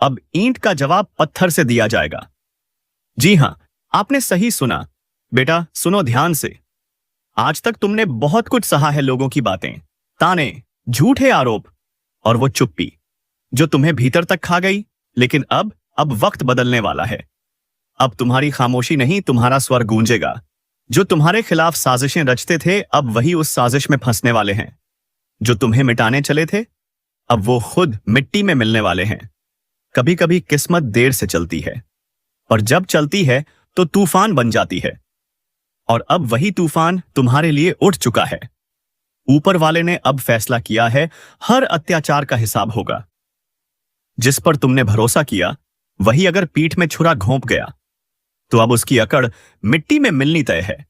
अब ईंट का जवाब पत्थर से दिया जाएगा। जी हां, आपने सही सुना। बेटा सुनो ध्यान से। आज तक तुमने बहुत कुछ सहा है, लोगों की बातें, ताने, झूठे आरोप और वो चुप्पी जो तुम्हें भीतर तक खा गई। लेकिन अब वक्त बदलने वाला है। अब तुम्हारी खामोशी नहीं, तुम्हारा स्वर गूंजेगा। जो तुम्हारे खिलाफ साजिशें रचते थे, अब वही उस साजिश में फंसने वाले हैं। जो तुम्हें मिटाने चले थे, अब वो खुद मिट्टी में मिलने वाले हैं। कभी कभी किस्मत देर से चलती है, और जब चलती है तो तूफान बन जाती है। और अब वही तूफान तुम्हारे लिए उठ चुका है। ऊपर वाले ने अब फैसला किया है, हर अत्याचार का हिसाब होगा। जिस पर तुमने भरोसा किया, वही अगर पीठ में छुरा घोंप गया, तो अब उसकी अकड़ मिट्टी में मिलनी तय है।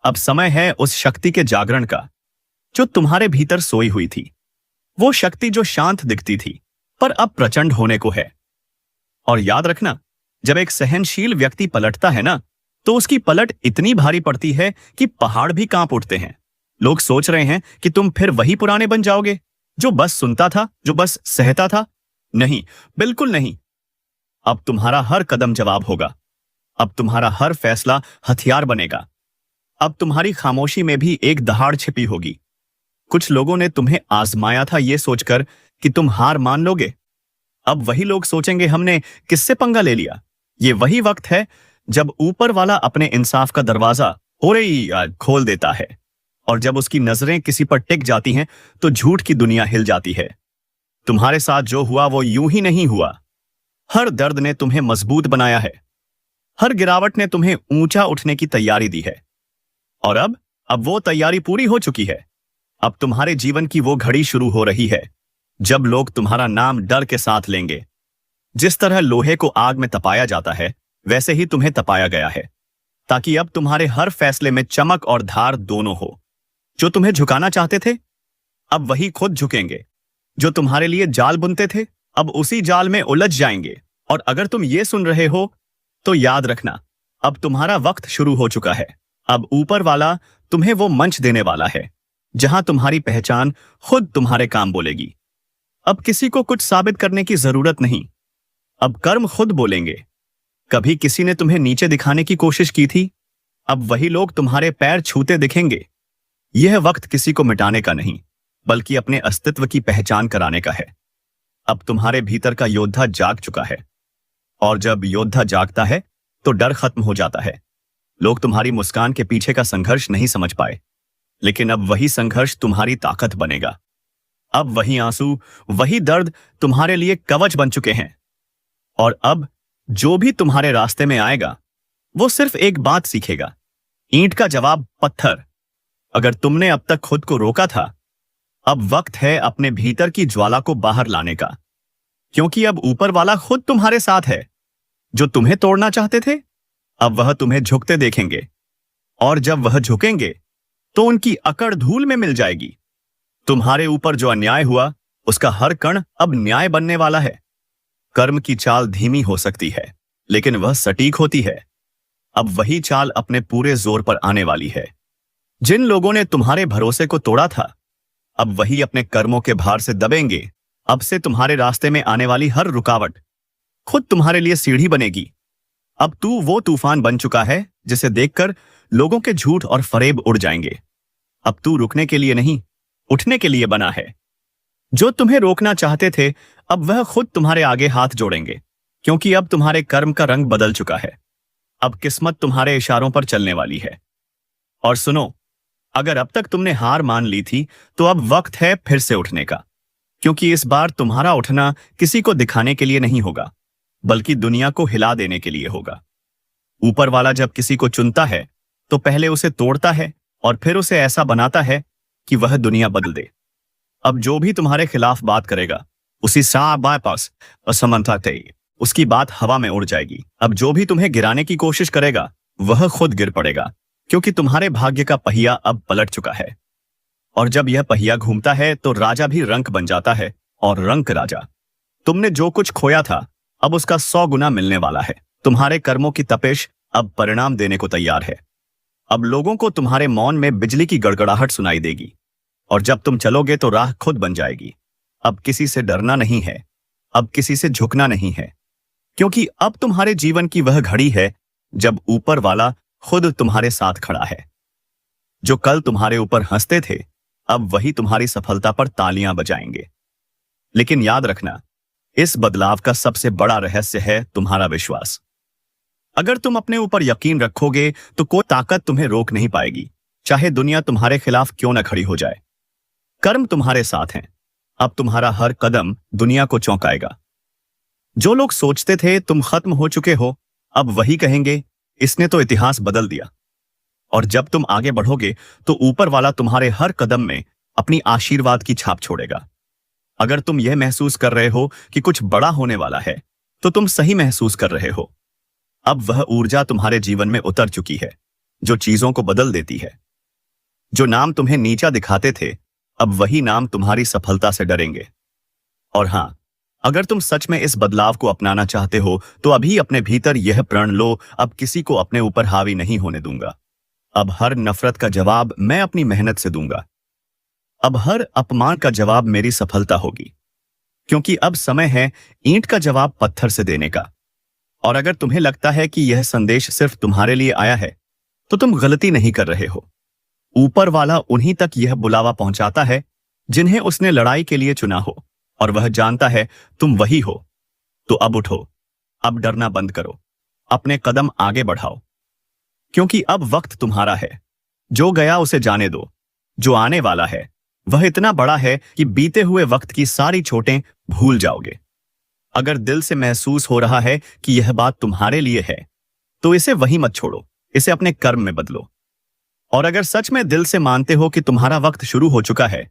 अब समय है उस शक्ति के जागरण का, जो तुम्हारे भीतर सोई हुई थी। वो शक्ति जो शांत दिखती थी, पर अब प्रचंड होने को है। और याद रखना, जब एक सहनशील व्यक्ति पलटता है ना, तो उसकी पलट इतनी भारी पड़ती है कि पहाड़ भी कांप उठते हैं। लोग सोच रहे हैं कि तुम फिर वही पुराने बन जाओगे, जो बस सुनता था, जो बस सहता था। नहीं, बिल्कुल नहीं। अब तुम्हारा हर कदम जवाब होगा। अब तुम्हारा हर फैसला हथियार बनेगा। अब तुम्हारी खामोशी में भी एक दहाड़ छिपी होगी। कुछ लोगों ने तुम्हें आजमाया था ये सोचकर कि तुम हार मान लोगे। अब वही लोग सोचेंगे, हमने किससे पंगा ले लिया। ये वही वक्त है जब ऊपर वाला अपने इंसाफ का दरवाजा खोल देता है। और जब उसकी नजरें किसी पर टिक जाती हैं, तो झूठ की दुनिया हिल जाती है। तुम्हारे साथ जो हुआ वो यूं ही नहीं हुआ। हर दर्द ने तुम्हें मजबूत बनाया है। हर गिरावट ने तुम्हें ऊंचा उठने की तैयारी दी है। और अब वो तैयारी पूरी हो चुकी है। अब तुम्हारे जीवन की वो घड़ी शुरू हो रही है, जब लोग तुम्हारा नाम डर के साथ लेंगे। जिस तरह लोहे को आग में तपाया जाता है, वैसे ही तुम्हें तपाया गया है, ताकि अब तुम्हारे हर फैसले में चमक और धार दोनों हो। जो तुम्हें झुकाना चाहते थे, अब वही खुद झुकेंगे। जो तुम्हारे लिए जाल बुनते थे, अब उसी जाल में उलझ जाएंगे। और अगर तुम ये सुन रहे हो, तो याद रखना, अब तुम्हारा वक्त शुरू हो चुका है। अब ऊपर वाला तुम्हें वो मंच देने वाला है, जहां तुम्हारी पहचान खुद तुम्हारे काम बोलेगी। अब किसी को कुछ साबित करने की जरूरत नहीं। अब कर्म खुद बोलेंगे। कभी किसी ने तुम्हें नीचे दिखाने की कोशिश की थी, अब वही लोग तुम्हारे पैर छूते दिखेंगे। यह वक्त किसी को मिटाने का नहीं, बल्कि अपने अस्तित्व की पहचान कराने का है। अब तुम्हारे भीतर का योद्धा जाग चुका है। और जब योद्धा जागता है, तो डर खत्म हो जाता है। लोग तुम्हारी मुस्कान के पीछे का संघर्ष नहीं समझ पाए, लेकिन अब वही संघर्ष तुम्हारी ताकत बनेगा। अब वही आंसू, वही दर्द तुम्हारे लिए कवच बन चुके हैं। और अब जो भी तुम्हारे रास्ते में आएगा, वो सिर्फ एक बात सीखेगा, ईंट का जवाब पत्थर। अगर तुमने अब तक खुद को रोका था, अब वक्त है अपने भीतर की ज्वाला को बाहर लाने का। क्योंकि अब ऊपर वाला खुद तुम्हारे साथ है। जो तुम्हें तोड़ना चाहते थे, अब वह तुम्हें झुकते देखेंगे। और जब वह झुकेंगे, तो उनकी अकड़ धूल में मिल जाएगी। तुम्हारे ऊपर जो अन्याय हुआ, उसका हर कण अब न्याय बनने वाला है। कर्म की चाल धीमी हो सकती है, लेकिन वह सटीक होती है। अब वही चाल अपने पूरे जोर पर आने वाली है। जिन लोगों ने तुम्हारे भरोसे को तोड़ा था, अब वही अपने कर्मों के भार से दबेंगे। अब से तुम्हारे रास्ते में आने वाली हर रुकावट खुद तुम्हारे लिए सीढ़ी बनेगी। अब तू वो तूफान बन चुका है, जिसे देखकर लोगों के झूठ और फरेब उड़ जाएंगे। अब तू रुकने के लिए नहीं, उठने के लिए बना है। जो तुम्हें रोकना चाहते थे, अब वह खुद तुम्हारे आगे हाथ जोड़ेंगे, क्योंकि अब तुम्हारे कर्म का रंग बदल चुका है। अब किस्मत तुम्हारे इशारों पर चलने वाली है। और सुनो, अगर अब तक तुमने हार मान ली थी, तो अब वक्त है फिर से उठने का। क्योंकि इस बार तुम्हारा उठना किसी को दिखाने के लिए नहीं होगा, बल्कि दुनिया को हिला देने के लिए होगा। ऊपर वाला जब किसी को चुनता है, तो पहले उसे तोड़ता है और फिर उसे ऐसा बनाता है कि वह दुनिया बदल दे। अब जो भी तुम्हारे खिलाफ बात करेगा, उसी पास असमंता उसकी बात हवा में उड़ जाएगी। अब जो भी तुम्हें गिराने की कोशिश करेगा, वह खुद गिर पड़ेगा, क्योंकि तुम्हारे भाग्य का पहिया अब पलट चुका है। और जब यह पहिया घूमता है, तो राजा भी रंक बन जाता है, और रंक राजा। तुमने जो कुछ खोया था, अब उसका 100 गुना मिलने वाला है। तुम्हारे कर्मों की तपिश अब परिणाम देने को तैयार है। अब लोगों को तुम्हारे मौन में बिजली की गड़गड़ाहट सुनाई देगी। और जब तुम चलोगे, तो राह खुद बन जाएगी। अब किसी से डरना नहीं है, अब किसी से झुकना नहीं है, क्योंकि अब तुम्हारे जीवन की वह घड़ी है जब ऊपर वाला खुद तुम्हारे साथ खड़ा है। जो कल तुम्हारे ऊपर हंसते थे, अब वही तुम्हारी सफलता पर तालियां बजाएंगे। लेकिन याद रखना, इस बदलाव का सबसे बड़ा रहस्य है तुम्हारा विश्वास। अगर तुम अपने ऊपर यकीन रखोगे तो कोई ताकत तुम्हें रोक नहीं पाएगी, चाहे दुनिया तुम्हारे खिलाफ क्यों न खड़ी हो जाए। कर्म तुम्हारे साथ हैं। अब तुम्हारा हर कदम दुनिया को चौंकाएगा। जो लोग सोचते थे तुम खत्म हो चुके हो, अब वही कहेंगे इसने तो इतिहास बदल दिया। और जब तुम आगे बढ़ोगे तो ऊपर वाला तुम्हारे हर कदम में अपनी आशीर्वाद की छाप छोड़ेगा। अगर तुम यह महसूस कर रहे हो कि कुछ बड़ा होने वाला है, तो तुम सही महसूस कर रहे हो। अब वह ऊर्जा तुम्हारे जीवन में उतर चुकी है जो चीजों को बदल देती है। जो नाम तुम्हें नीचा दिखाते थे, अब वही नाम तुम्हारी सफलता से डरेंगे। और हां, अगर तुम सच में इस बदलाव को अपनाना चाहते हो तो अभी अपने भीतर यह प्रण लो, अब किसी को अपने ऊपर हावी नहीं होने दूंगा। अब हर नफरत का जवाब मैं अपनी मेहनत से दूंगा। अब हर अपमान का जवाब मेरी सफलता होगी, क्योंकि अब समय है ईंट का जवाब पत्थर से देने का। और अगर तुम्हें लगता है कि यह संदेश सिर्फ तुम्हारे लिए आया है, तो तुम गलती नहीं कर रहे हो। ऊपर वाला उन्हीं तक यह बुलावा पहुंचाता है जिन्हें उसने लड़ाई के लिए चुना हो, और वह जानता है तुम वही हो। तो अब उठो, अब डरना बंद करो, अपने कदम आगे बढ़ाओ, क्योंकि अब वक्त तुम्हारा है। जो गया उसे जाने दो, जो आने वाला है वह इतना बड़ा है कि बीते हुए वक्त की सारी चोटें भूल जाओगे। अगर दिल से महसूस हो रहा है कि यह बात तुम्हारे लिए है, तो इसे वही मत छोड़ो, इसे अपने कर्म में बदलो। और अगर सच में दिल से मानते हो कि तुम्हारा वक्त शुरू हो चुका है,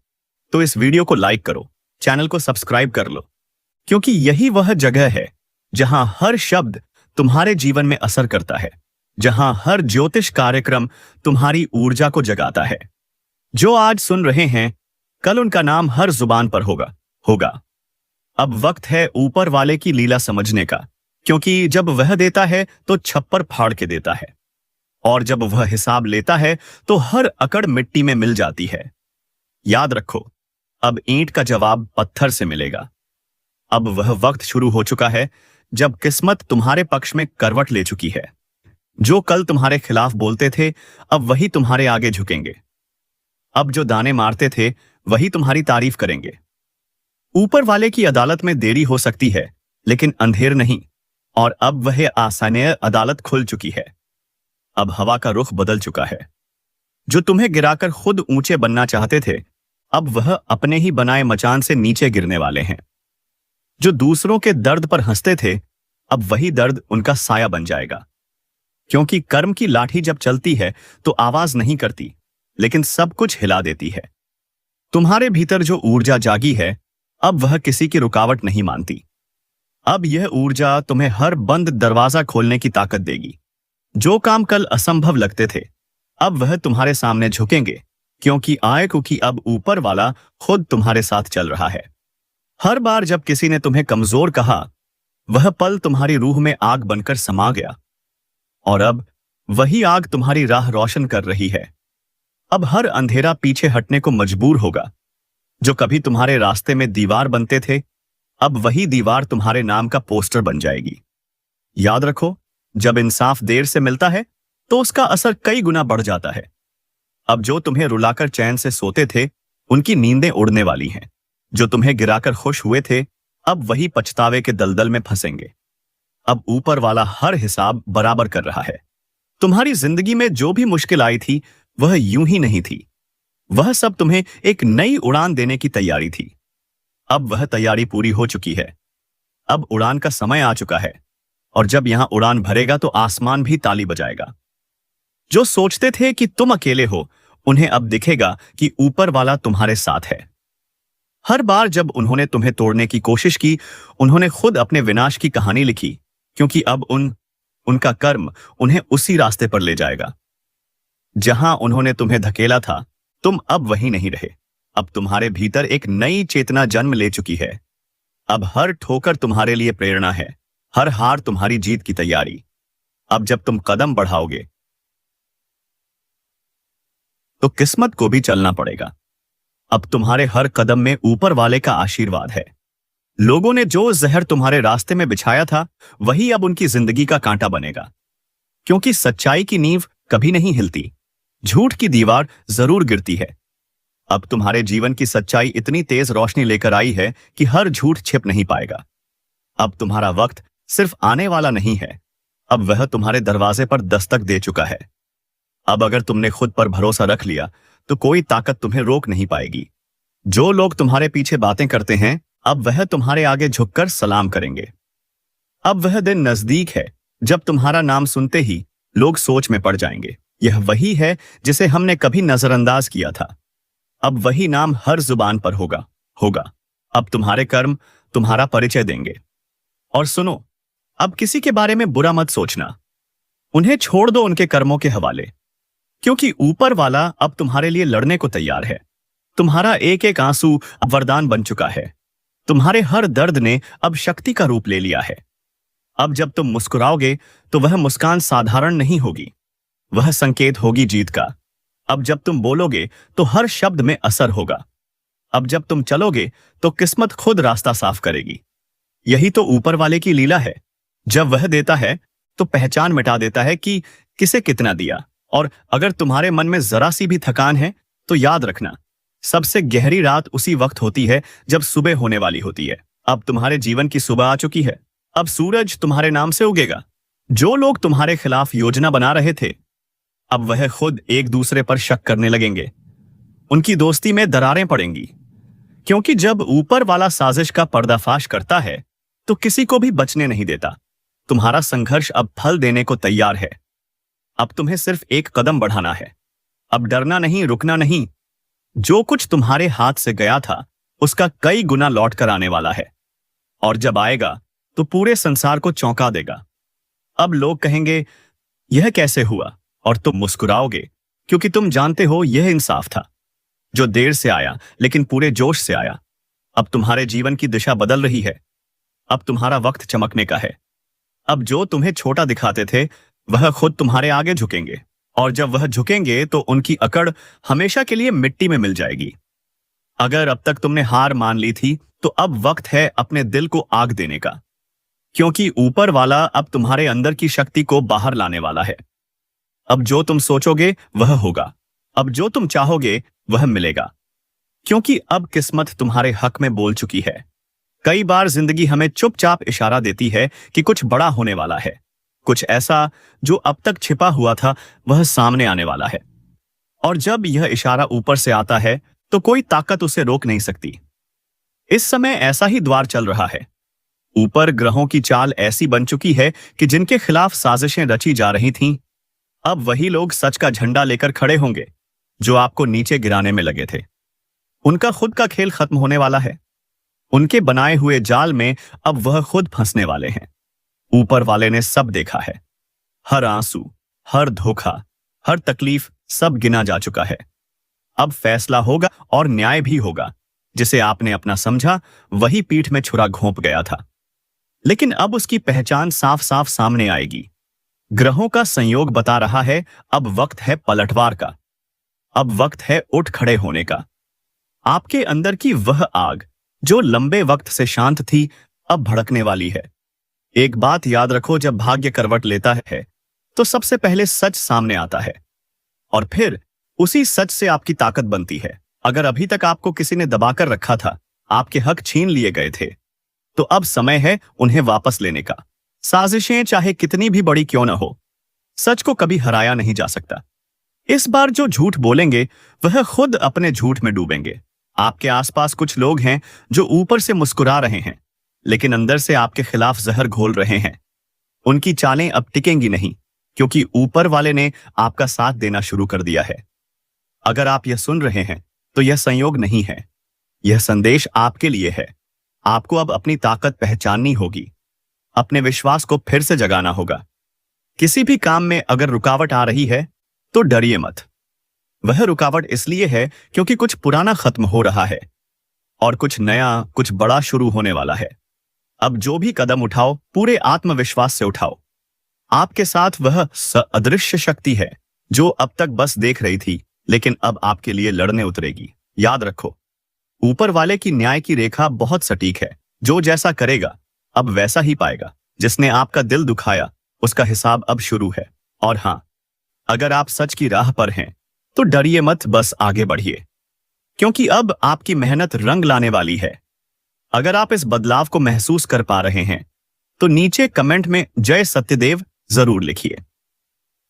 तो इस वीडियो को लाइक करो, चैनल को सब्सक्राइब कर लो, क्योंकि यही वह जगह है जहां हर शब्द तुम्हारे जीवन में असर करता है, जहां हर ज्योतिष कार्यक्रम तुम्हारी ऊर्जा को जगाता है। जो आज सुन रहे हैं, कल उनका नाम हर जुबान पर होगा। अब वक्त है ऊपर वाले की लीला समझने का, क्योंकि जब वह देता है तो छप्पर फाड़ के देता है, और जब वह हिसाब लेता है तो हर अकड़ मिट्टी में मिल जाती है। याद रखो, अब ईंट का जवाब पत्थर से मिलेगा। अब वह वक्त शुरू हो चुका है जब किस्मत तुम्हारे पक्ष में करवट ले चुकी है। जो कल तुम्हारे खिलाफ बोलते थे, अब वही तुम्हारे आगे झुकेंगे। अब जो दाने मारते थे वही तुम्हारी तारीफ करेंगे। ऊपर वाले की अदालत में देरी हो सकती है, लेकिन अंधेर नहीं। और अब वह आसानीय अदालत खुल चुकी है। अब हवा का रुख बदल चुका है। जो तुम्हें गिराकर खुद ऊंचे बनना चाहते थे, अब वह अपने ही बनाए मचान से नीचे गिरने वाले हैं। जो दूसरों के दर्द पर हंसते थे, अब वही दर्द उनका साया बन जाएगा। क्योंकि कर्म की लाठी जब चलती है तो आवाज नहीं करती, लेकिन सब कुछ हिला देती है। तुम्हारे भीतर जो ऊर्जा जागी है, अब वह किसी की रुकावट नहीं मानती। अब यह ऊर्जा तुम्हें हर बंद दरवाजा खोलने की ताकत देगी। जो काम कल असंभव लगते थे, अब वह तुम्हारे सामने झुकेंगे, क्योंकि अब ऊपर वाला खुद तुम्हारे साथ चल रहा है। हर बार जब किसी ने तुम्हें कमजोर कहा, वह पल तुम्हारी रूह में आग बनकर समा गया, और अब वही आग तुम्हारी राह रोशन कर रही है। अब हर अंधेरा पीछे हटने को मजबूर होगा। जो कभी तुम्हारे रास्ते में दीवार बनते थे, अब वही दीवार तुम्हारे नाम का पोस्टर बन जाएगी। याद रखो, जब इंसाफ देर से मिलता है तो उसका असर कई गुना बढ़ जाता है। अब जो तुम्हें रुलाकर चैन से सोते थे, उनकी नींदें उड़ने वाली हैं। जो तुम्हें गिराकर खुश हुए थे, अब वही पछतावे के दलदल में फंसेंगे। अब ऊपर वाला हर हिसाब बराबर कर रहा है। तुम्हारी जिंदगी में जो भी मुश्किल आई थी, वह यूं ही नहीं थी। वह सब तुम्हें एक नई उड़ान देने की तैयारी थी। अब वह तैयारी पूरी हो चुकी है। अब उड़ान का समय आ चुका है, और जब यहां उड़ान भरेगा तो आसमान भी ताली बजाएगा। जो सोचते थे कि तुम अकेले हो, उन्हें अब दिखेगा कि ऊपर वाला तुम्हारे साथ है। हर बार जब उन्होंने तुम्हें तोड़ने की कोशिश की, उन्होंने खुद अपने विनाश की कहानी लिखी, क्योंकि अब उनका कर्म उन्हें उसी रास्ते पर ले जाएगा। जहां उन्होंने तुम्हें धकेला था, तुम अब वही नहीं रहे। अब तुम्हारे भीतर एक नई चेतना जन्म ले चुकी है। अब हर ठोकर तुम्हारे लिए प्रेरणा है, हर हार तुम्हारी जीत की तैयारी। अब जब तुम कदम बढ़ाओगे तो किस्मत को भी चलना पड़ेगा। अब तुम्हारे हर कदम में ऊपर वाले का आशीर्वाद है। लोगों ने जो जहर तुम्हारे रास्ते में बिछाया था वही अब उनकी जिंदगी का कांटा बनेगा, क्योंकि सच्चाई की नींव कभी नहीं हिलती, झूठ की दीवार जरूर गिरती है। अब तुम्हारे जीवन की सच्चाई इतनी तेज रोशनी लेकर आई है कि हर झूठ छिप नहीं पाएगा। अब तुम्हारा वक्त सिर्फ आने वाला नहीं है, अब वह तुम्हारे दरवाजे पर दस्तक दे चुका है। अब अगर तुमने खुद पर भरोसा रख लिया तो कोई ताकत तुम्हें रोक नहीं पाएगी। जो लोग तुम्हारे पीछे बातें करते हैं अब वह तुम्हारे आगे झुककर सलाम करेंगे। अब वह दिन नजदीक है जब तुम्हारा नाम सुनते ही लोग सोच में पड़ जाएंगे, यह वही है जिसे हमने कभी नजरअंदाज किया था। अब वही नाम हर जुबान पर होगा होगा अब तुम्हारे कर्म तुम्हारा परिचय देंगे। और सुनो, अब किसी के बारे में बुरा मत सोचना, उन्हें छोड़ दो उनके कर्मों के हवाले, क्योंकि ऊपर वाला अब तुम्हारे लिए लड़ने को तैयार है। तुम्हारा एक एक आंसू अब वरदान बन चुका है। तुम्हारे हर दर्द ने अब शक्ति का रूप ले लिया है। अब जब तुम मुस्कुराओगे तो वह मुस्कान साधारण नहीं होगी, वह संकेत होगी जीत का। अब जब तुम बोलोगे तो हर शब्द में असर होगा। अब जब तुम चलोगे तो किस्मत खुद रास्ता साफ करेगी। यही तो ऊपर वाले की लीला है, जब वह देता है तो पहचान मिटा देता है कि किसे कितना दिया। और अगर तुम्हारे मन में जरा सी भी थकान है तो याद रखना, सबसे गहरी रात उसी वक्त होती है जब सुबह होने वाली होती है। अब तुम्हारे जीवन की सुबह आ चुकी है, अब सूरज तुम्हारे नाम से उगेगा। जो लोग तुम्हारे खिलाफ योजना बना रहे थे अब वह खुद एक दूसरे पर शक करने लगेंगे, उनकी दोस्ती में दरारें पड़ेंगी, क्योंकि जब ऊपर वाला साजिश का पर्दाफाश करता है तो किसी को भी बचने नहीं देता। तुम्हारा संघर्ष अब फल देने को तैयार है। अब तुम्हें सिर्फ एक कदम बढ़ाना है, अब डरना नहीं, रुकना नहीं। जो कुछ तुम्हारे हाथ से गया था उसका कई गुना लौट कर आने वाला है, और जब आएगा तो पूरे संसार को चौंका देगा। अब लोग कहेंगे यह कैसे हुआ, और तुम मुस्कुराओगे क्योंकि तुम जानते हो यह इंसाफ था, जो देर से आया लेकिन पूरे जोश से आया। अब तुम्हारे जीवन की दिशा बदल रही है, अब तुम्हारा वक्त चमकने का है। अब जो तुम्हें छोटा दिखाते थे वह खुद तुम्हारे आगे झुकेंगे, और जब वह झुकेंगे तो उनकी अकड़ हमेशा के लिए मिट्टी में मिल जाएगी। अगर अब तक तुमने हार मान ली थी तो अब वक्त है अपने दिल को आग देने का, क्योंकि ऊपर वाला अब तुम्हारे अंदर की शक्ति को बाहर लाने वाला है। अब जो तुम सोचोगे वह होगा, अब जो तुम चाहोगे वह मिलेगा, क्योंकि अब किस्मत तुम्हारे हक में बोल चुकी है। कई बार जिंदगी हमें चुपचाप इशारा देती है कि कुछ बड़ा होने वाला है, कुछ ऐसा जो अब तक छिपा हुआ था वह सामने आने वाला है। और जब यह इशारा ऊपर से आता है तो कोई ताकत उसे रोक नहीं सकती। इस समय ऐसा ही द्वार चल रहा है। ऊपर ग्रहों की चाल ऐसी बन चुकी है कि जिनके खिलाफ साजिशें रची जा रही थीं, अब वही लोग सच का झंडा लेकर खड़े होंगे जो आपको नीचे गिराने में लगे थे। उनका खुद का खेल खत्म होने वाला है। उनके बनाए हुए जाल में अब वह खुद फंसने वाले हैं। ऊपर वाले ने सब देखा है, हर आंसू, हर धोखा, हर तकलीफ सब गिना जा चुका है। अब फैसला होगा और न्याय भी होगा। जिसे आपने अपना समझा वही पीठ में छुरा घोंप गया था, लेकिन अब उसकी पहचान साफ साफ सामने आएगी। ग्रहों का संयोग बता रहा है अब वक्त है पलटवार का, अब वक्त है उठ खड़े होने का। आपके अंदर की वह आग जो लंबे वक्त से शांत थी अब भड़कने वाली है। एक बात याद रखो, जब भाग्य करवट लेता है तो सबसे पहले सच सामने आता है, और फिर उसी सच से आपकी ताकत बनती है। अगर अभी तक आपको किसी ने दबाकर रखा था, आपके हक छीन लिए गए थे, तो अब समय है उन्हें वापस लेने का। साजिशें चाहे कितनी भी बड़ी क्यों न हो, सच को कभी हराया नहीं जा सकता। इस बार जो झूठ बोलेंगे वह खुद अपने झूठ में डूबेंगे। आपके आसपास कुछ लोग हैं जो ऊपर से मुस्कुरा रहे हैं लेकिन अंदर से आपके खिलाफ जहर घोल रहे हैं। उनकी चालें अब टिकेंगी नहीं, क्योंकि ऊपर वाले ने आपका साथ देना शुरू कर दिया है। अगर आप यह सुन रहे हैं तो यह संयोग नहीं है, यह संदेश आपके लिए है। आपको अब अपनी ताकत पहचाननी होगी, अपने विश्वास को फिर से जगाना होगा। किसी भी काम में अगर रुकावट आ रही है तो डरिए मत। वह रुकावट इसलिए है क्योंकि कुछ पुराना खत्म हो रहा है और कुछ नया, कुछ बड़ा शुरू होने वाला है। अब जो भी कदम उठाओ पूरे आत्मविश्वास से उठाओ। आपके साथ वह अदृश्य शक्ति है जो अब तक बस देख रही थी, लेकिन अब आपके लिए लड़ने उतरेगी। याद रखो, ऊपर वाले की न्याय की रेखा बहुत सटीक है। जो जैसा करेगा अब वैसा ही पाएगा। जिसने आपका दिल दुखाया उसका हिसाब अब शुरू है। और हां, अगर आप सच की राह पर हैं तो डरिए मत, बस आगे बढ़िए, क्योंकि अब आपकी मेहनत रंग लाने वाली है। अगर आप इस बदलाव को महसूस कर पा रहे हैं तो नीचे कमेंट में जय सत्यदेव जरूर लिखिए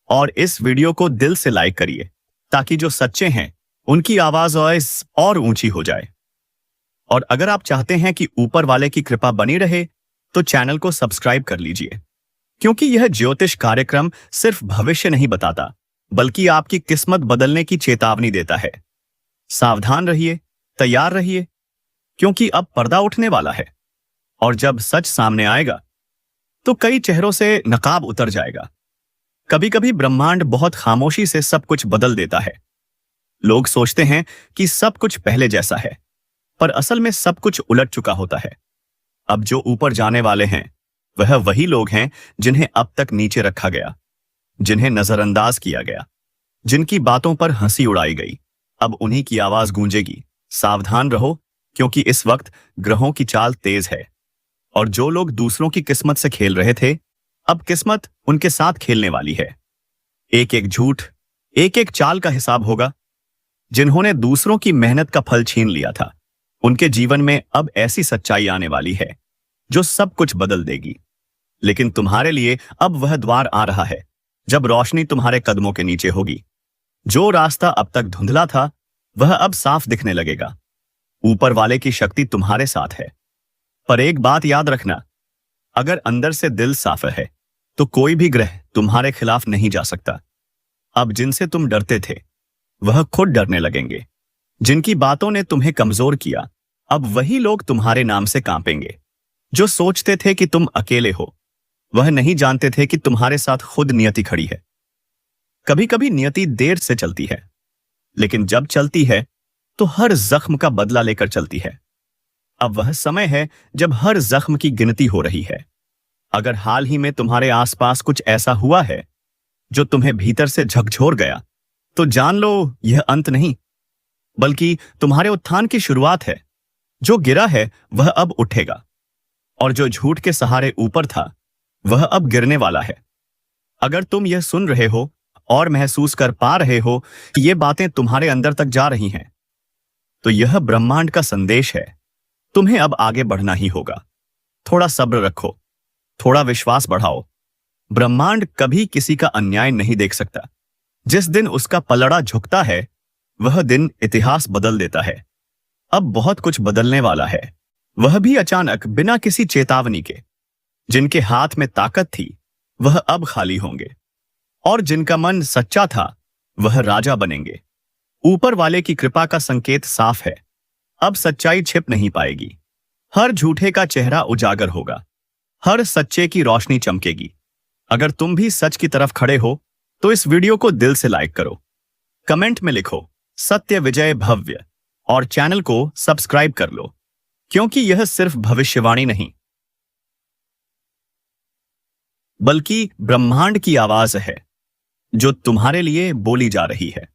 और इस वीडियो को दिल से लाइक करिए ताकि जो सच्चे हैं उनकी आवाज और ऊंची हो जाए। और अगर आप चाहते हैं कि ऊपर वाले की कृपा बनी रहे तो चैनल को सब्सक्राइब कर लीजिए, क्योंकि यह ज्योतिष कार्यक्रम सिर्फ भविष्य नहीं बताता बल्कि आपकी किस्मत बदलने की चेतावनी देता है। सावधान रहिए, तैयार रहिए, क्योंकि अब पर्दा उठने वाला है और जब सच सामने आएगा तो कई चेहरों से नकाब उतर जाएगा। कभी कभी ब्रह्मांड बहुत खामोशी से सब कुछ बदल देता है। लोग सोचते हैं कि सब कुछ पहले जैसा है, पर असल में सब कुछ उलट चुका होता है। अब जो ऊपर जाने वाले हैं वह वही लोग हैं जिन्हें अब तक नीचे रखा गया, जिन्हें नजरअंदाज किया गया, जिनकी बातों पर हंसी उड़ाई गई। अब उन्हीं की आवाज गूंजेगी। सावधान रहो, क्योंकि इस वक्त ग्रहों की चाल तेज है और जो लोग दूसरों की किस्मत से खेल रहे थे अब किस्मत उनके साथ खेलने वाली है। एक एक झूठ, एक एक चाल का हिसाब होगा। जिन्होंने दूसरों की मेहनत का फल छीन लिया था उनके जीवन में अब ऐसी सच्चाई आने वाली है जो सब कुछ बदल देगी। लेकिन तुम्हारे लिए अब वह द्वार आ रहा है जब रोशनी तुम्हारे कदमों के नीचे होगी। जो रास्ता अब तक धुंधला था वह अब साफ दिखने लगेगा। ऊपर वाले की शक्ति तुम्हारे साथ है। पर एक बात याद रखना, अगर अंदर से दिल साफ है तो कोई भी ग्रह तुम्हारे खिलाफ नहीं जा सकता। अब जिनसे तुम डरते थे वह खुद डरने लगेंगे। जिनकी बातों ने तुम्हें कमजोर किया अब वही लोग तुम्हारे नाम से कांपेंगे। जो सोचते थे कि तुम अकेले हो वह नहीं जानते थे कि तुम्हारे साथ खुद नियति खड़ी है। कभी कभी नियति देर से चलती है, लेकिन जब चलती है तो हर जख्म का बदला लेकर चलती है। अब वह समय है जब हर जख्म की गिनती हो रही है। अगर हाल ही में तुम्हारे आसपास कुछ ऐसा हुआ है जो तुम्हें भीतर से झकझोर गया तो जान लो यह अंत नहीं बल्कि तुम्हारे उत्थान की शुरुआत है। जो गिरा है वह अब उठेगा और जो झूठ के सहारे ऊपर था वह अब गिरने वाला है। अगर तुम यह सुन रहे हो और महसूस कर पा रहे हो कि ये बातें तुम्हारे अंदर तक जा रही हैं तो यह ब्रह्मांड का संदेश है। तुम्हें अब आगे बढ़ना ही होगा। थोड़ा सब्र रखो, थोड़ा विश्वास बढ़ाओ। ब्रह्मांड कभी किसी का अन्याय नहीं देख सकता। जिस दिन उसका पलड़ा झुकता है वह दिन इतिहास बदल देता है। अब बहुत कुछ बदलने वाला है, वह भी अचानक, बिना किसी चेतावनी के। जिनके हाथ में ताकत थी वह अब खाली होंगे और जिनका मन सच्चा था वह राजा बनेंगे। ऊपर वाले की कृपा का संकेत साफ है। अब सच्चाई छिप नहीं पाएगी। हर झूठे का चेहरा उजागर होगा, हर सच्चे की रोशनी चमकेगी। अगर तुम भी सच की तरफ खड़े हो तो इस वीडियो को दिल से लाइक करो, कमेंट में लिखो सत्य विजय भव्य और चैनल को सब्सक्राइब कर लो, क्योंकि यह सिर्फ भविष्यवाणी नहीं बल्कि ब्रह्मांड की आवाज है जो तुम्हारे लिए बोली जा रही है।